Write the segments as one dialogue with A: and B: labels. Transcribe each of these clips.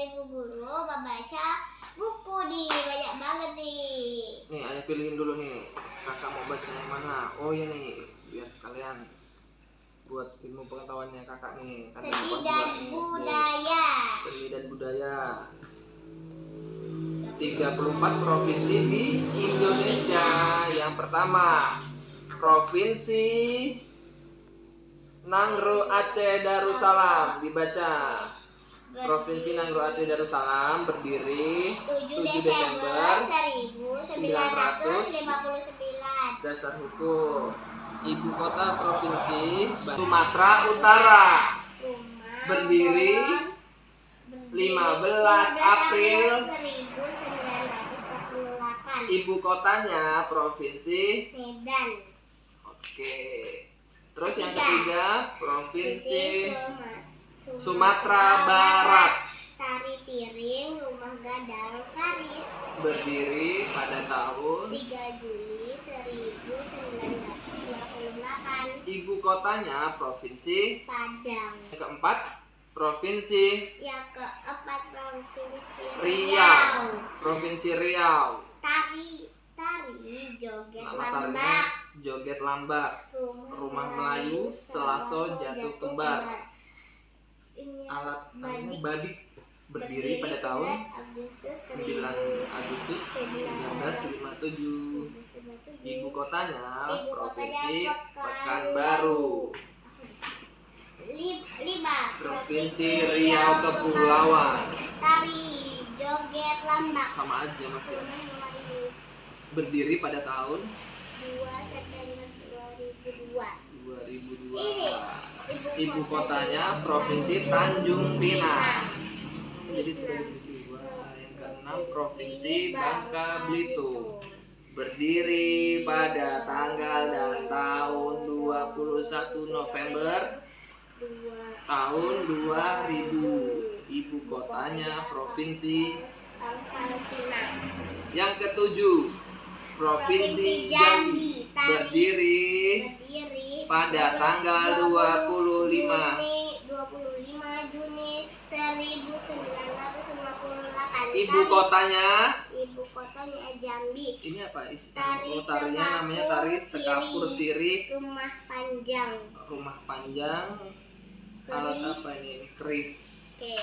A: dari Bu Guru membaca buku nih, banyak banget nih.
B: Nih, ayah pilihin dulu nih. Kakak mau baca yang mana? Oh iya nih, biar sekalian buat ilmu pengetahuannya kakak nih.
A: Seni dan budaya.
B: Seni dan budaya. 34 provinsi di Indonesia. Yang pertama, Provinsi Nangro Aceh Darussalam. Dibaca. Provinsi Nangro Aceh Darussalam berdiri
A: 7 Desember 1959.
B: Dasar hukum. Ibu kota provinsi Sumatera Utara. Berdiri 15 April
A: 1948.
B: Ibu kotanya provinsi
A: Medan.
B: Oke. Terus yang ketiga, Provinsi Sumatera Barat.
A: Tari piring, rumah gadang, karis.
B: Berdiri pada tahun
A: 3 Juli 1958.
B: Ibu kotanya Provinsi
A: Padang.
B: Yang keempat, Provinsi
A: Yang keempat, Provinsi
B: Riau. Provinsi Riau.
A: Tari joget
B: Nama
A: lambak.
B: tarinya Joget Lambak. Rumah Melayu Selaso Jatuh Kembar.
A: Ini
B: Alat tarinya
A: badik.
B: badik. Berdiri pada tahun 9 Agustus 1957. Ibu kotanya Provinsi Pekanbaru.
A: 5
B: Provinsi Riau Kepulauan.
A: Tari joget lambak.
B: Sama aja masih. Berdiri pada tahun
A: 2 September 2002.
B: 2002. Ibu kotanya Provinsi Tanjung Pinang. Jadi 2002. Yang keenam Provinsi Bangka Belitung. Berdiri pada tanggal dan tahun 21 November tahun 2000. Ibu kotanya Provinsi
A: Pangkal Pinang.
B: Yang ketujuh, Provinsi Jambi. Berdiri pada tanggal 25
A: Juni 1958.
B: Ibu kotanya
A: Jambi.
B: ini apa?
A: Tari
B: Tarinya namanya tari Sekapur Sirih.
A: Rumah panjang.
B: Rumah panjang. Alat apa ini? Keris.
A: Oke.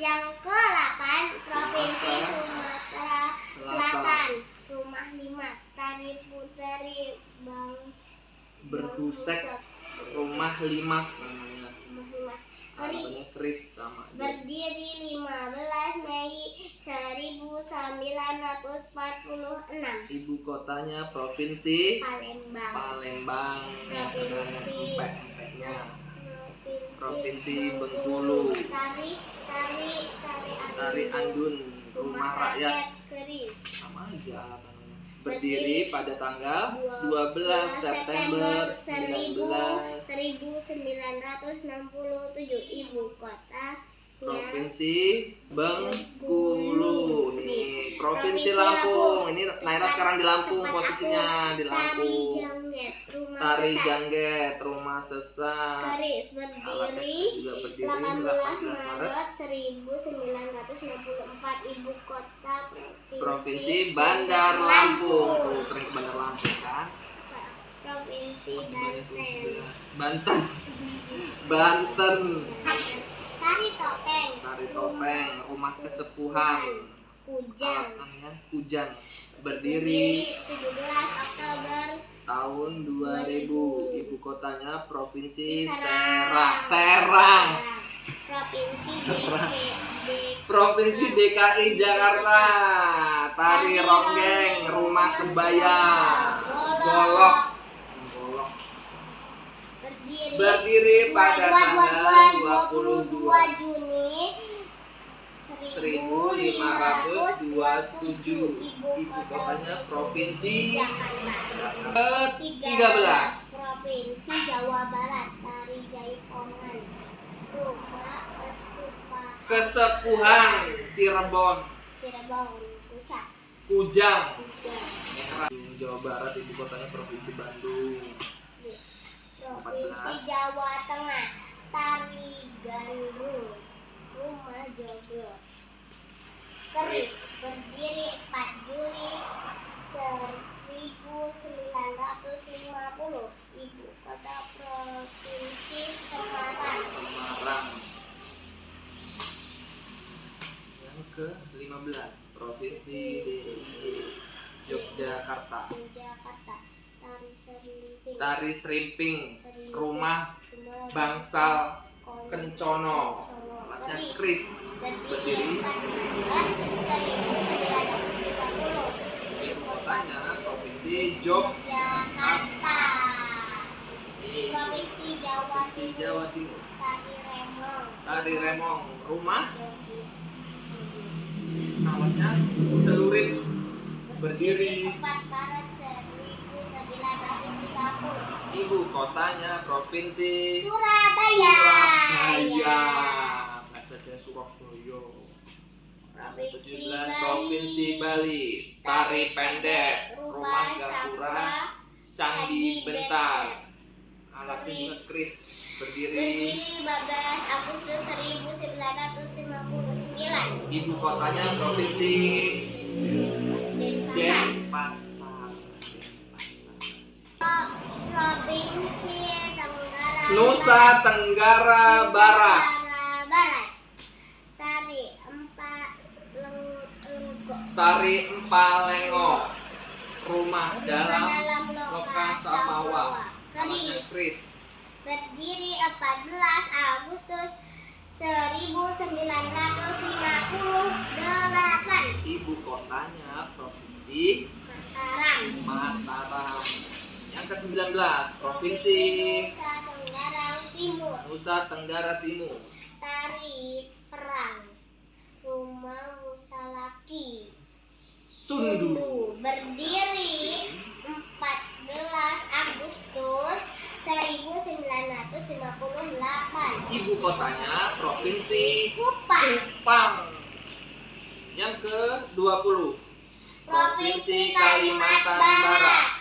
A: Yang ke-8, Provinsi Sumatera Selatan. Rumah limas. Tari puteri bang
B: Berdusek. Rumah limas namanya.
A: Rumah limas.
B: Namanya keris sama.
A: Berdiri 15 Mei 1946.
B: Ibu kotanya Provinsi
A: Palembang.
B: Palembang. Yang
A: Provinsi
B: empeknya. Provinsi Bengkulu. Tari Andun. Rumah rakyat.
A: Keris.
B: Sama aja namanya. Berdiri pada tanggal 12 September
A: 1967. Ibu kota
B: Provinsi Bengkulu. Nih, Provinsi Lampung. Ini Naira sekarang di Lampung, posisinya di Lampung. Tari Jangget, Rumah Sesat.
A: Keris berdiri 18 Maret 1964. Ibu kota
B: Provinsi Bandar Lampung. Tuh, sering ke Bandar Lampung kan?
A: Provinsi Banten.
B: Banten. Banten.
A: Tari topeng.
B: Tari topeng, Rumah Kesepuhan.
A: Kujang.
B: Alatnya Kujang. Berdiri
A: 17 Oktober
B: tahun 2000. Ibu kotanya Provinsi
A: Serang.
B: Serang. Provinsi DKI Jakarta. Tari ronggeng, Rumah Kebaya. Golok. Berdiri pada tanggal 22
A: Juni
B: 1527. Ibu kotanya Provinsi
A: Jakarta.
B: ke-13.
A: Provinsi Jawa Barat. Tari Jaipongan. Rumah
B: Kesepuhan Cirebon. Kujang. Jawa Barat. Ibu kotanya Provinsi Bandung.
A: Provinsi Jawa Tengah. Tari Gandrung. Rumah Joget. Keris. Berdiri 4 Juli 1950. Ibu kota provinsi Semarang.
B: Semarang. Yang ke-15 Provinsi DIY Yogyakarta. Tari Serimping. Rumah Bangsal Kencono. Alatnya keris. Berdiri.
A: 1950.
B: Ibu kotanya Provinsi Yogyakarta.
A: Provinsi
B: Jawa Timur.
A: Tari Remong.
B: Rumah alatnya celurit. Berdiri.
A: 4 Maret 1930.
B: Ibu kotanya Provinsi
A: Surabaya.
B: Bahasa Surabaya.
A: Provinsi
B: 17 Provinsi Bali. Tari pendek. Rumah Gapura. Candi Bentar. Alatnya juga keris. Berdiri.
A: 15 Agustus 1959.
B: Ibu kotanya Provinsi Denpasar.
A: Provinsi Tenggara
B: Nusa Tenggara Barat. Tari Empalengo. Rumah dalam Loka Samawa. Alatnya keris.
A: Berdiri 14 Agustus 1958.
B: Ibu kotanya Provinsi Mataram. Yang ke-19 Provinsi Nusa Tenggara Timur.
A: Tari perang Rumah Musalaki
B: Sundu.
A: Berdiri 14 Agustus 1958.
B: Ibu kotanya Provinsi
A: Kupang.
B: Yang ke-20
A: Provinsi Kalimantan Barat.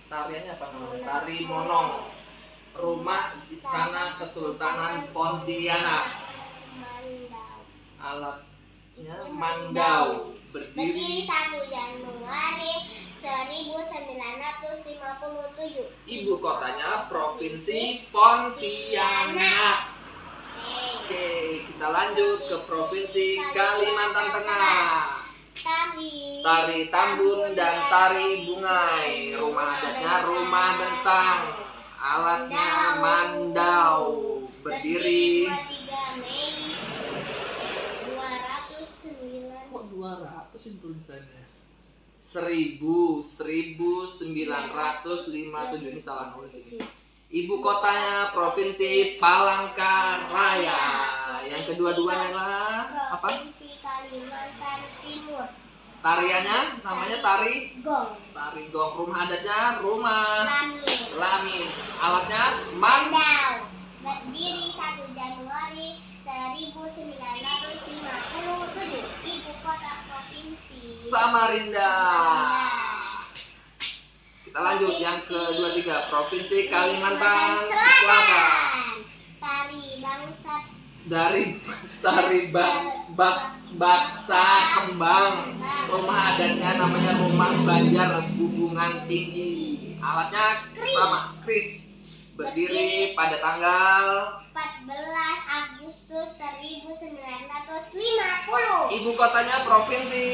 B: Tariannya apa namanya? Tari Monong. Rumah Istana Kesultanan Pontianak. Alatnya mandau.
A: Berdiri
B: Berdiri.
A: 1 Januari 1957.
B: Ibu kotanya Provinsi Pontianak. Oke, kita lanjut ke Provinsi Kalimantan Tengah. Tari Tambun dan Tari Bungai. Rumah adatnya rumah bentang. Alatnya mandau. Berdiri.
A: 23 Mei 209.
B: Kok 200 ini tulisannya? 1957. Ini salah nulis ini. Ibu kotanya Provinsi Palangkaraya. Yang kedua-duanya adalah apa?
A: Provinsi Kalimantan Timur.
B: Tariannya namanya tari
A: Gong.
B: Tari gong. Rumah adatnya rumah Lamin. Alatnya
A: Mandau. Berdiri 1 Januari 1957. Ibu kota provinsi
B: Samarinda. Kita lanjut yang ke-23 Provinsi Kalimantan Selatan.
A: Tari bangsat
B: Dari baksa kembang. Rumah adatnya namanya rumah Banjar Bubungan Tinggi. Alatnya sama keris. Berdiri pada tanggal
A: 14 Agustus 1950.
B: Ibu kotanya Provinsi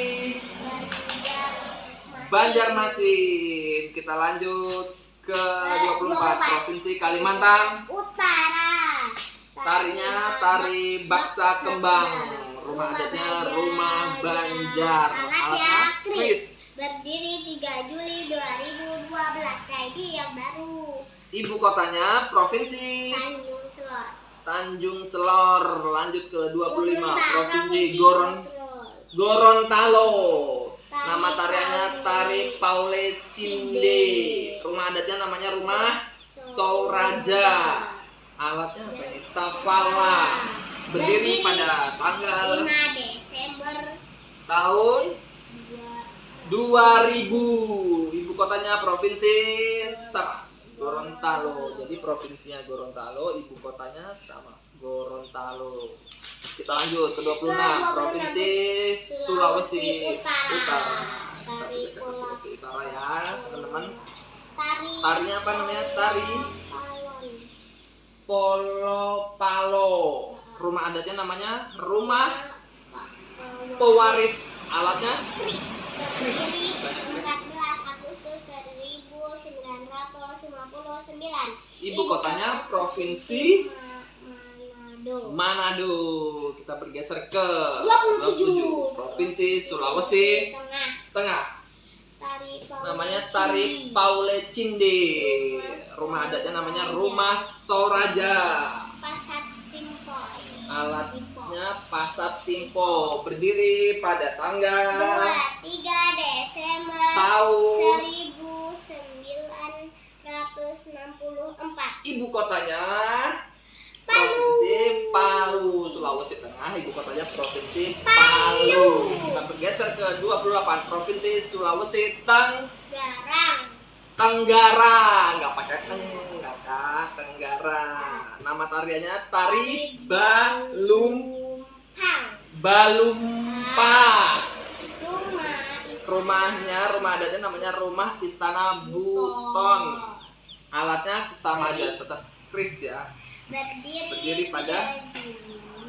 B: Banjarmasin. Kita lanjut ke 24 Provinsi Kalimantan
A: Utara.
B: Tarinya tari baksa kembang. Rumah adatnya rumah Banjar. Alatnya keris.
A: Berdiri 3 Juli 2012. Ini yang baru.
B: Ibu kotanya Provinsi
A: Tanjung Selor.
B: Tanjung Selor. Lanjut ke 25 Provinsi
A: Kontrol.
B: Gorontalo. Nama tariannya tari Paule Cinde. Rumah adatnya namanya rumah Soraja. Alatnya apa ini? Tafala. Berdiri pada tanggal
A: 5 Desember
B: tahun 2000. Ibu kotanya Provinsi sama Gorontalo. Jadi provinsinya Gorontalo, ibu kotanya sama Gorontalo. Kita lanjut ke 26, Provinsi Sulawesi Utara. Sulawesi Utara ya, teman-teman. Tarinya apa namanya? Tari Polo-Palo. Rumah adatnya namanya rumah pewaris. Alatnya kris.
A: 14 Agustus 1959.
B: Ibu kotanya Provinsi Manado. Kita bergeser ke 27, Provinsi Sulawesi Tengah. Namanya Tari Paule Cinde. Rumah adatnya namanya rumah Soraja. Alatnya Pasat Timpo. Berdiri pada tanggal
A: 3 Desember
B: tahun
A: 1964.
B: Ibu kotanya Provinsi Palu, Sulawesi Tengah. Ibu kotanya Provinsi Palu. Kita bergeser ke 28, Provinsi Sulawesi Tenggara. Nggak pakai Tenggara. Nama tariannya Tari Balumpa. Rumah adatnya namanya rumah Istana Buton. Alatnya sama aja, tetap kris ya. Berdiri pada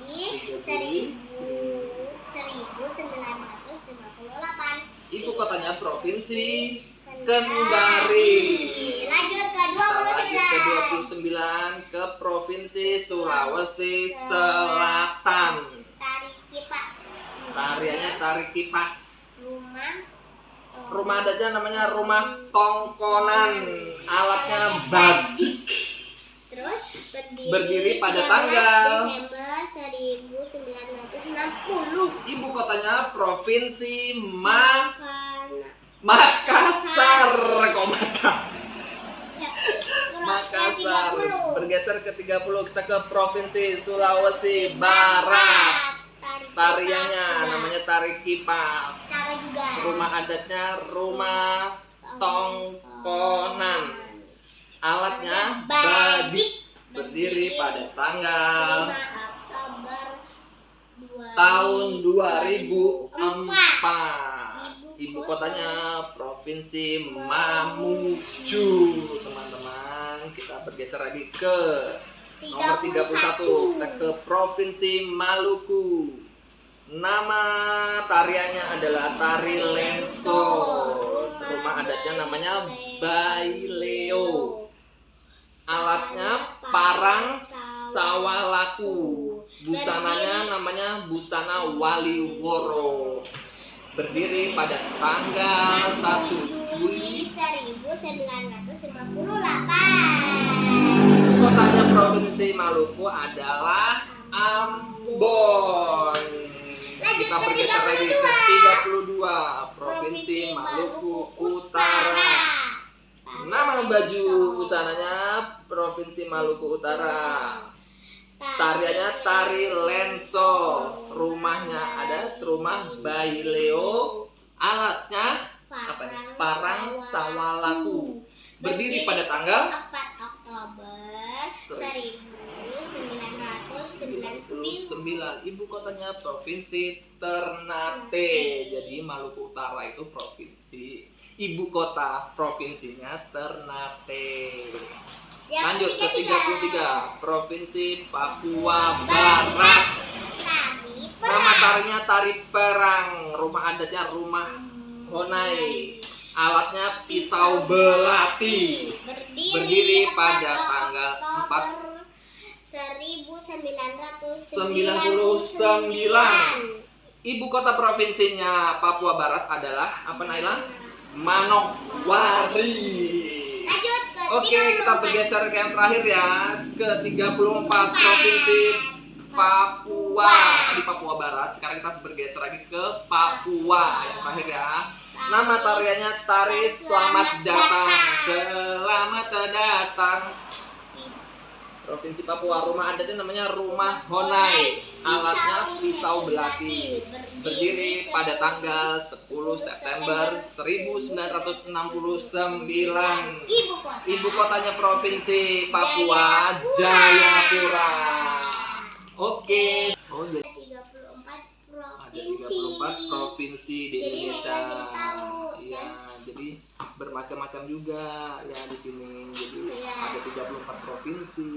A: 1958.
B: Ibu kotanya Provinsi Kendari.
A: Lanjut ke 29.
B: ke Provinsi Sulawesi Selatan.
A: Tari Kipas.
B: Tariannya Tari Kipas.
A: Rumah
B: adatnya namanya rumah Tongkonan. Alatnya badik.
A: Terus
B: Berdiri pada tanggal
A: Desember 1960.
B: Ibu kotanya Provinsi Makassar. Makassar. Bergeser ke 30, kita ke Provinsi Sulawesi Barat. Tariannya namanya Tari Kipas. Rumah adatnya rumah Tongkonan. Alatnya badik. Berdiri pada tanggal
A: 5 Oktober
B: tahun 2004. Ibu kotanya Provinsi Mamuju. Teman-teman, kita bergeser lagi ke nomor 31. Kita ke Provinsi Maluku. Nama tariannya adalah Tari Lenso. Rumah adatnya namanya Baileo. Alatnya parang sawalaku. Busananya namanya busana Waliworo. Berdiri pada tanggal 1 Juli
A: 1958.
B: Kotanya Provinsi Maluku adalah Ambon. Kita bergeser lagi ke 32, Provinsi Maluku Utara. Nama baju busananya Provinsi Maluku Utara. Tariannya Tari Lenso. Rumahnya ada rumah Baileo. Alatnya apa nih? Parang sawalaku. Berdiri pada tanggal
A: 4 Oktober 1999.
B: Ibu kotanya Provinsi Ternate. Jadi Maluku Utara itu provinsi. Ibu kota provinsinya Ternate. Lanjut ke 33, Provinsi Papua Barat. Nama tarinya Tari Perang. Rumah adatnya rumah Honai. Alatnya pisau belati. Berdiri pada tanggal 4 1999. Ibu kota provinsinya Papua Barat adalah apa, Naila? Manokwari. Oke, kita bergeser ke yang terakhir ya, ke 34, Provinsi Papua. Di Papua Barat. Sekarang kita bergeser lagi ke Papua yang terakhir ya. Nama tariannya Tari Selamat Datang. Selamat datang. Provinsi Papua. Rumah adatnya namanya rumah Honai. Alatnya pisau belati. Berdiri pada tanggal 10 September 1969. Ibu kotanya Provinsi Papua Jayapura. Oke. Oh, jadi
A: 34
B: ada
A: provinsi.
B: 34 provinsi di
A: Jadi
B: Indonesia.
A: Naila jadi tahu,
B: Iya, jadi bermacam-macam juga ya di sini. Jadi
A: Iya.
B: ada 34 provinsi,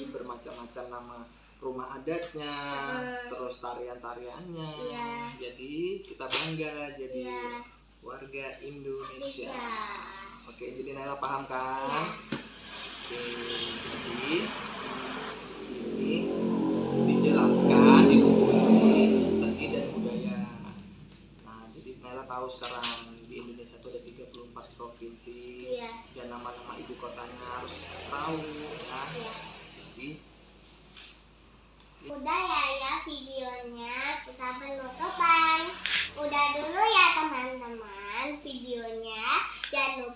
B: bermacam-macam nama rumah adatnya, terus tarian-tariannya.
A: Iya.
B: Jadi kita bangga jadi
A: Iya.
B: warga Indonesia.
A: Iya.
B: Oke, jadi Naila paham kan?
A: Iya.
B: Oke, jadi di sini dijelaskan di buku ini seni dan budaya. Nah, jadi Naila tahu sekarang di Indonesia itu ada 34 provinsi
A: Iya.
B: dan nama-nama ibu kotanya harus tahu ya.
A: Iya.
B: Jadi
A: Udah ya videonya, kita penutupan. Udah dulu ya teman-teman videonya. Jangan lupa